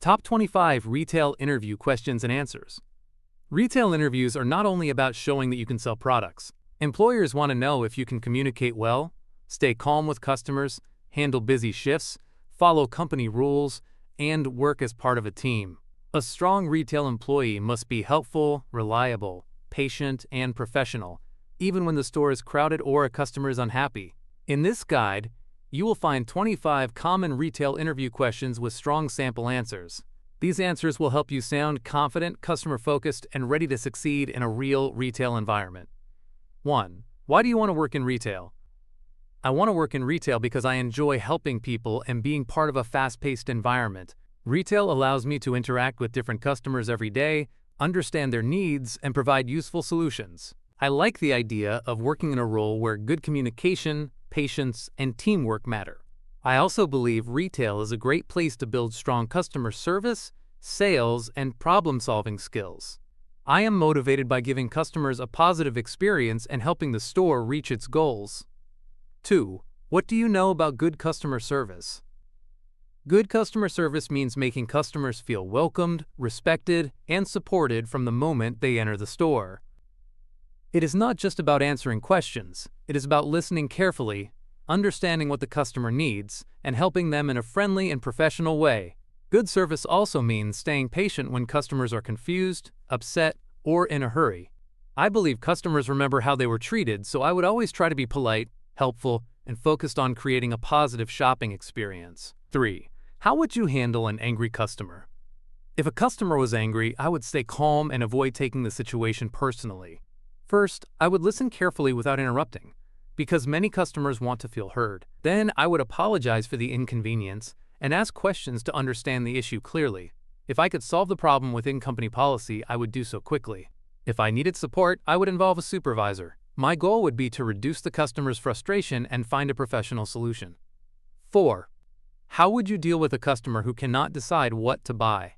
Top 25 Retail Interview Questions and Answers. Retail interviews are not only about showing that you can sell products. Employers want to know if you can communicate well, stay calm with customers, handle busy shifts, follow company rules, and work as part of a team. A strong retail employee must be helpful, reliable, patient, and professional, even when the store is crowded or a customer is unhappy. In this guide, you will find 25 common retail interview questions with strong sample answers. These answers will help you sound confident, customer-focused, and ready to succeed in a real retail environment. 1. Why do you want to work in retail? I want to work in retail because I enjoy helping people and being part of a fast-paced environment. Retail allows me to interact with different customers every day, understand their needs, and provide useful solutions. I like the idea of working in a role where good communication, patience, and teamwork matter. I also believe retail is a great place to build strong customer service, sales, and problem-solving skills. I am motivated by giving customers a positive experience and helping the store reach its goals. 2. What do you know about good customer service? Good customer service means making customers feel welcomed, respected, and supported from the moment they enter the store. It is not just about answering questions, it is about listening carefully, understanding what the customer needs, and helping them in a friendly and professional way. Good service also means staying patient when customers are confused, upset, or in a hurry. I believe customers remember how they were treated, so I would always try to be polite, helpful, and focused on creating a positive shopping experience. 3. How would you handle an angry customer? If a customer was angry, I would stay calm and avoid taking the situation personally. First, I would listen carefully without interrupting, because many customers want to feel heard. Then, I would apologize for the inconvenience and ask questions to understand the issue clearly. If I could solve the problem within company policy, I would do so quickly. If I needed support, I would involve a supervisor. My goal would be to reduce the customer's frustration and find a professional solution. 4. How would you deal with a customer who cannot decide what to buy?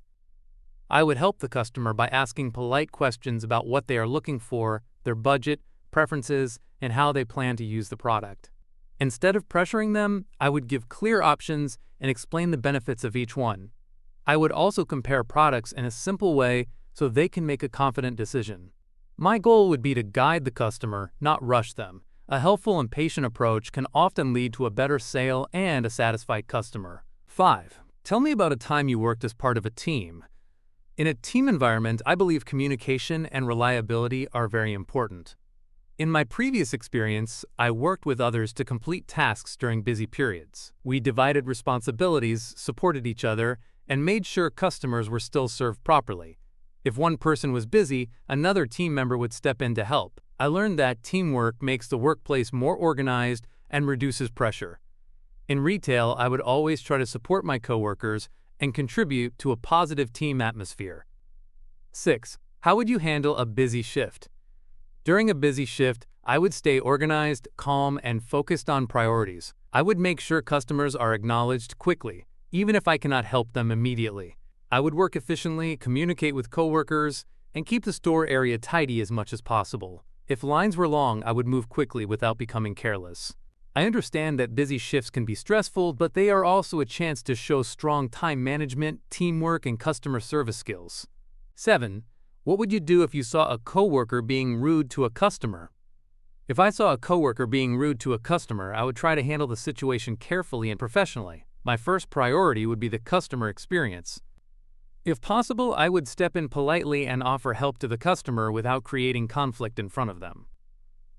I would help the customer by asking polite questions about what they are looking for, their budget, preferences, and how they plan to use the product. Instead of pressuring them, I would give clear options and explain the benefits of each one. I would also compare products in a simple way so they can make a confident decision. My goal would be to guide the customer, not rush them. A helpful and patient approach can often lead to a better sale and a satisfied customer. 5. Tell me about a time you worked as part of a team. In a team environment, I believe communication and reliability are very important. In my previous experience, I worked with others to complete tasks during busy periods. We divided responsibilities, supported each other, and made sure customers were still served properly. If one person was busy, another team member would step in to help. I learned that teamwork makes the workplace more organized and reduces pressure. In retail, I would always try to support my coworkers and contribute to a positive team atmosphere. 6. How would you handle a busy shift? During a busy shift, I would stay organized, calm, and focused on priorities. I would make sure customers are acknowledged quickly, even if I cannot help them immediately. I would work efficiently, communicate with coworkers, and keep the store area tidy as much as possible. If lines were long, I would move quickly without becoming careless. I understand that busy shifts can be stressful, but they are also a chance to show strong time management, teamwork, and customer service skills. 7. What would you do if you saw a coworker being rude to a customer? If I saw a coworker being rude to a customer, I would try to handle the situation carefully and professionally. My first priority would be the customer experience. If possible, I would step in politely and offer help to the customer without creating conflict in front of them.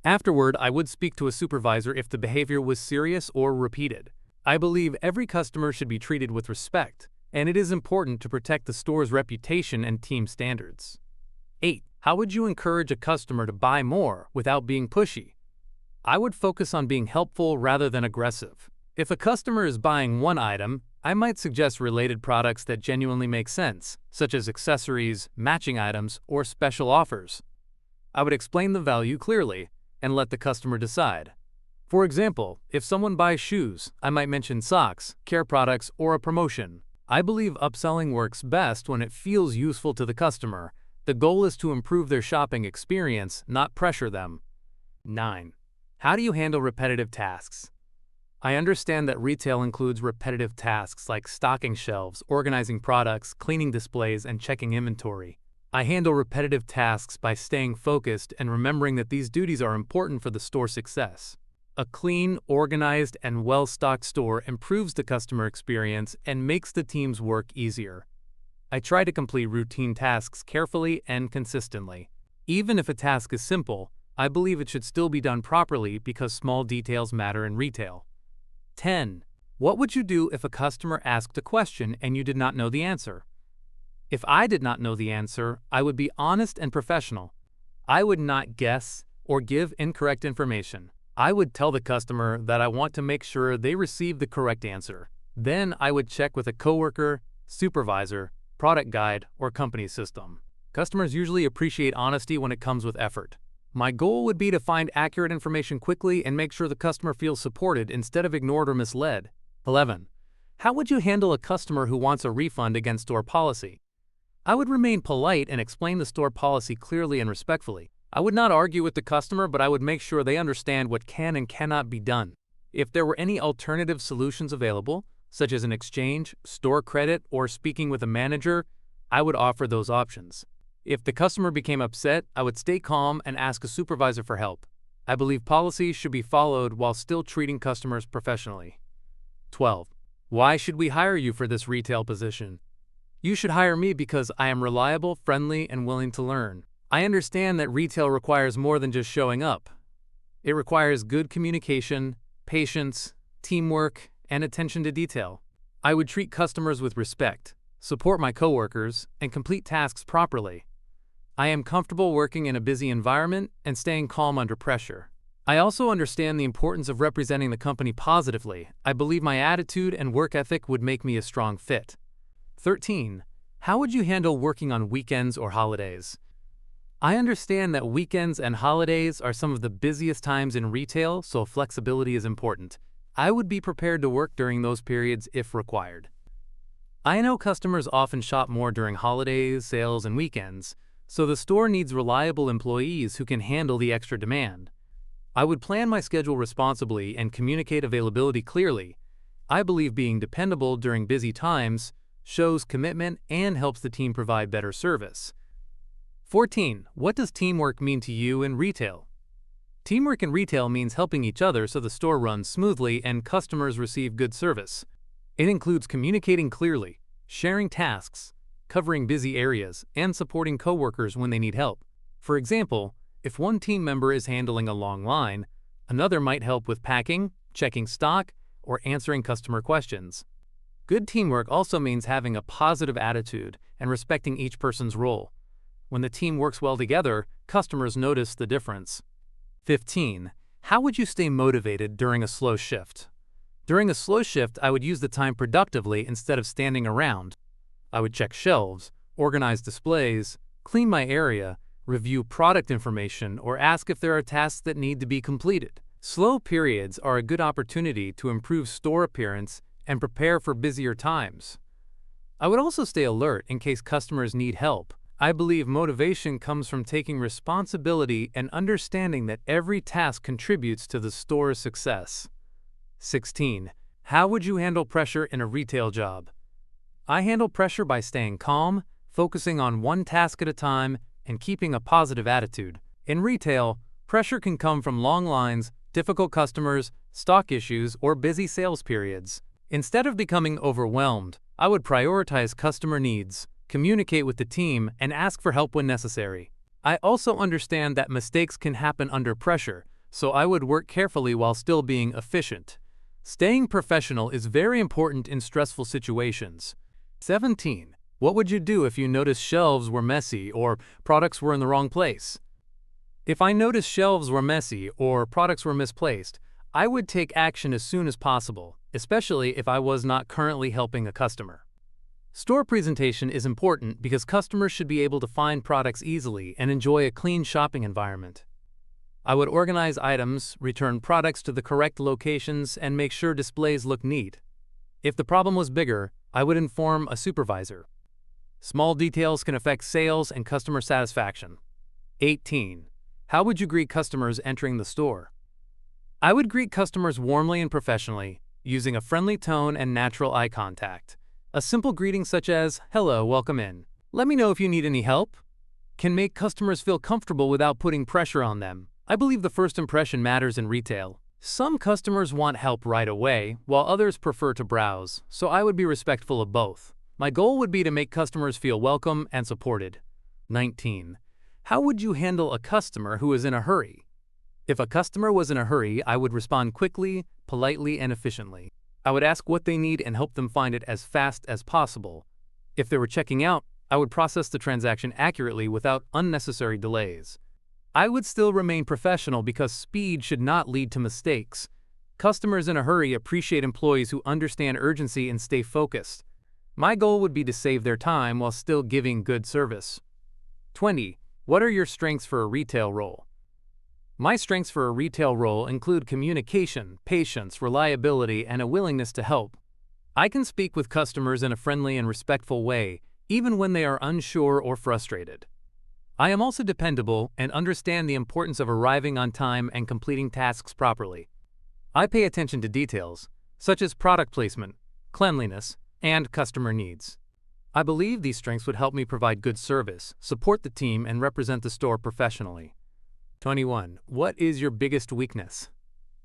Afterward, I would speak to a supervisor if the behavior was serious or repeated. I believe every customer should be treated with respect, and it is important to protect the store's reputation and team standards. 8. How would you encourage a customer to buy more without being pushy? I would focus on being helpful rather than aggressive. If a customer is buying one item, I might suggest related products that genuinely make sense, such as accessories, matching items, or special offers. I would explain the value clearly and let the customer decide. For example, if someone buys shoes, I might mention socks, care products, or a promotion. I believe upselling works best when it feels useful to the customer. The goal is to improve their shopping experience, not pressure them. 9. How do you handle repetitive tasks? I understand that retail includes repetitive tasks like stocking shelves, organizing products, cleaning displays, and checking inventory. I handle repetitive tasks by staying focused and remembering that these duties are important for the store's success. A clean, organized, and well-stocked store improves the customer experience and makes the team's work easier. I try to complete routine tasks carefully and consistently. Even if a task is simple, I believe it should still be done properly because small details matter in retail. 10. What would you do if a customer asked a question and you did not know the answer? If I did not know the answer, I would be honest and professional. I would not guess or give incorrect information. I would tell the customer that I want to make sure they receive the correct answer. Then I would check with a coworker, supervisor, product guide, or company system. Customers usually appreciate honesty when it comes with effort. My goal would be to find accurate information quickly and make sure the customer feels supported instead of ignored or misled. 11. How would you handle a customer who wants a refund against store policy? I would remain polite and explain the store policy clearly and respectfully. I would not argue with the customer, but I would make sure they understand what can and cannot be done. If there were any alternative solutions available, such as an exchange, store credit, or speaking with a manager, I would offer those options. If the customer became upset, I would stay calm and ask a supervisor for help. I believe policies should be followed while still treating customers professionally. 12. Why should we hire you for this retail position? You should hire me because I am reliable, friendly, and willing to learn. I understand that retail requires more than just showing up. It requires good communication, patience, teamwork, and attention to detail. I would treat customers with respect, support my coworkers, and complete tasks properly. I am comfortable working in a busy environment and staying calm under pressure. I also understand the importance of representing the company positively. I believe my attitude and work ethic would make me a strong fit. 13. How would you handle working on weekends or holidays? I understand that weekends and holidays are some of the busiest times in retail, so flexibility is important. I would be prepared to work during those periods if required. I know customers often shop more during holidays, sales, and weekends, so the store needs reliable employees who can handle the extra demand. I would plan my schedule responsibly and communicate availability clearly. I believe being dependable during busy times shows commitment and helps the team provide better service. 14. What does teamwork mean to you in retail? Teamwork in retail means helping each other so the store runs smoothly and customers receive good service. It includes communicating clearly, sharing tasks, covering busy areas, and supporting coworkers when they need help. For example, if one team member is handling a long line, another might help with packing, checking stock, or answering customer questions. Good teamwork also means having a positive attitude and respecting each person's role. When the team works well together, customers notice the difference. 15. How would you stay motivated during a slow shift? During a slow shift, I would use the time productively instead of standing around. I would check shelves, organize displays, clean my area, review product information, or ask if there are tasks that need to be completed. Slow periods are a good opportunity to improve store appearance and prepare for busier times. I would also stay alert in case customers need help. I believe motivation comes from taking responsibility and understanding that every task contributes to the store's success. 16. How would you handle pressure in a retail job? I handle pressure by staying calm, focusing on one task at a time, and keeping a positive attitude. In retail, pressure can come from long lines, difficult customers, stock issues, or busy sales periods. Instead of becoming overwhelmed, I would prioritize customer needs, communicate with the team, and ask for help when necessary. I also understand that mistakes can happen under pressure, so I would work carefully while still being efficient. Staying professional is very important in stressful situations. 17. What would you do if you noticed shelves were messy or products were in the wrong place? If I noticed shelves were messy or products were misplaced, I would take action as soon as possible, especially if I was not currently helping a customer. Store presentation is important because customers should be able to find products easily and enjoy a clean shopping environment. I would organize items, return products to the correct locations, and make sure displays look neat. If the problem was bigger, I would inform a supervisor. Small details can affect sales and customer satisfaction. 18. How would you greet customers entering the store? I would greet customers warmly and professionally, using a friendly tone and natural eye contact. A simple greeting such as, "Hello, welcome in. Let me know if you need any help," can make customers feel comfortable without putting pressure on them. I believe the first impression matters in retail. Some customers want help right away, while others prefer to browse, so I would be respectful of both. My goal would be to make customers feel welcome and supported. 19. How would you handle a customer who is in a hurry? If a customer was in a hurry, I would respond quickly, politely, and efficiently. I would ask what they need and help them find it as fast as possible. If they were checking out, I would process the transaction accurately without unnecessary delays. I would still remain professional because speed should not lead to mistakes. Customers in a hurry appreciate employees who understand urgency and stay focused. My goal would be to save their time while still giving good service. 20. What are your strengths for a retail role? My strengths for a retail role include communication, patience, reliability, and a willingness to help. I can speak with customers in a friendly and respectful way, even when they are unsure or frustrated. I am also dependable and understand the importance of arriving on time and completing tasks properly. I pay attention to details, such as product placement, cleanliness, and customer needs. I believe these strengths would help me provide good service, support the team, and represent the store professionally. 21. What is your biggest weakness?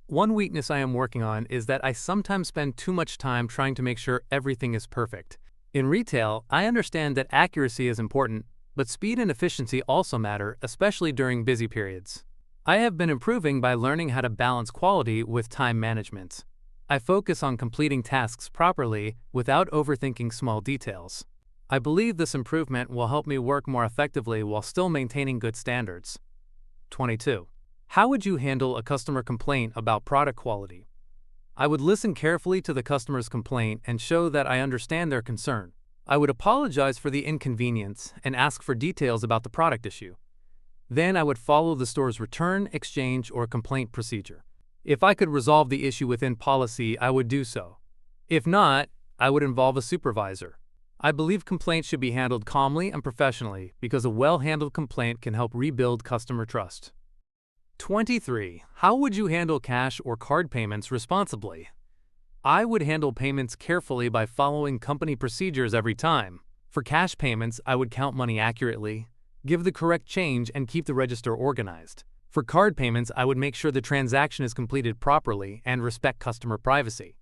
One weakness I am working on is that I sometimes spend too much time trying to make sure everything is perfect. In retail, I understand that accuracy is important, but speed and efficiency also matter, especially during busy periods. I have been improving by learning how to balance quality with time management. I focus on completing tasks properly without overthinking small details. I believe this improvement will help me work more effectively while still maintaining good standards. 22. How would you handle a customer complaint about product quality? I would listen carefully to the customer's complaint and show that I understand their concern. I would apologize for the inconvenience and ask for details about the product issue. Then I would follow the store's return, exchange, or complaint procedure. If I could resolve the issue within policy, I would do so. If not, I would involve a supervisor. I believe complaints should be handled calmly and professionally because a well-handled complaint can help rebuild customer trust. 23. How would you handle cash or card payments responsibly? I would handle payments carefully by following company procedures every time. For cash payments, I would count money accurately, give the correct change, and keep the register organized. For card payments, I would make sure the transaction is completed properly and respect customer privacy.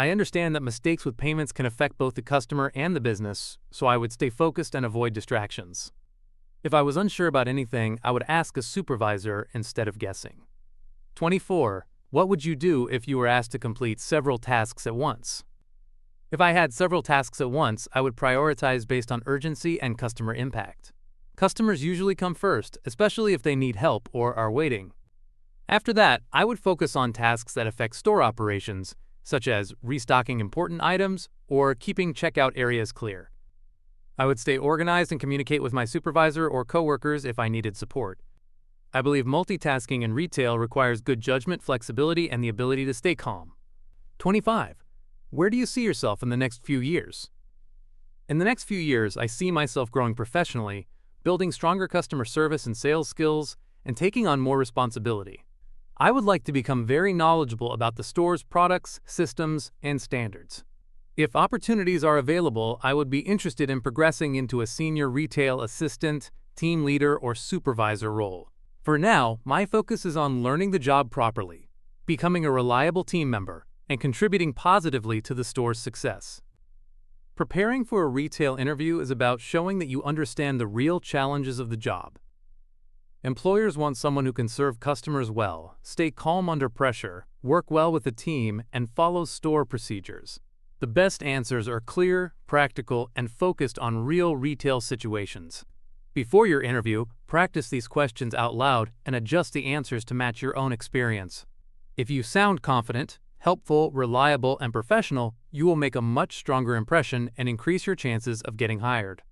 I understand that mistakes with payments can affect both the customer and the business, so I would stay focused and avoid distractions. If I was unsure about anything, I would ask a supervisor instead of guessing. 24. What would you do if you were asked to complete several tasks at once? If I had several tasks at once, I would prioritize based on urgency and customer impact. Customers usually come first, especially if they need help or are waiting. After that, I would focus on tasks that affect store operations, such as restocking important items or keeping checkout areas clear. I would stay organized and communicate with my supervisor or coworkers if I needed support. I believe multitasking in retail requires good judgment, flexibility, and the ability to stay calm. 25. Where do you see yourself in the next few years? In the next few years, I see myself growing professionally, building stronger customer service and sales skills, and taking on more responsibility. I would like to become very knowledgeable about the store's products, systems, and standards. If opportunities are available, I would be interested in progressing into a senior retail assistant, team leader, or supervisor role. For now, my focus is on learning the job properly, becoming a reliable team member, and contributing positively to the store's success. Preparing for a retail interview is about showing that you understand the real challenges of the job. Employers want someone who can serve customers well, stay calm under pressure, work well with the team, and follow store procedures. The best answers are clear, practical, and focused on real retail situations. Before your interview, practice these questions out loud and adjust the answers to match your own experience. If you sound confident, helpful, reliable, and professional, you will make a much stronger impression and increase your chances of getting hired.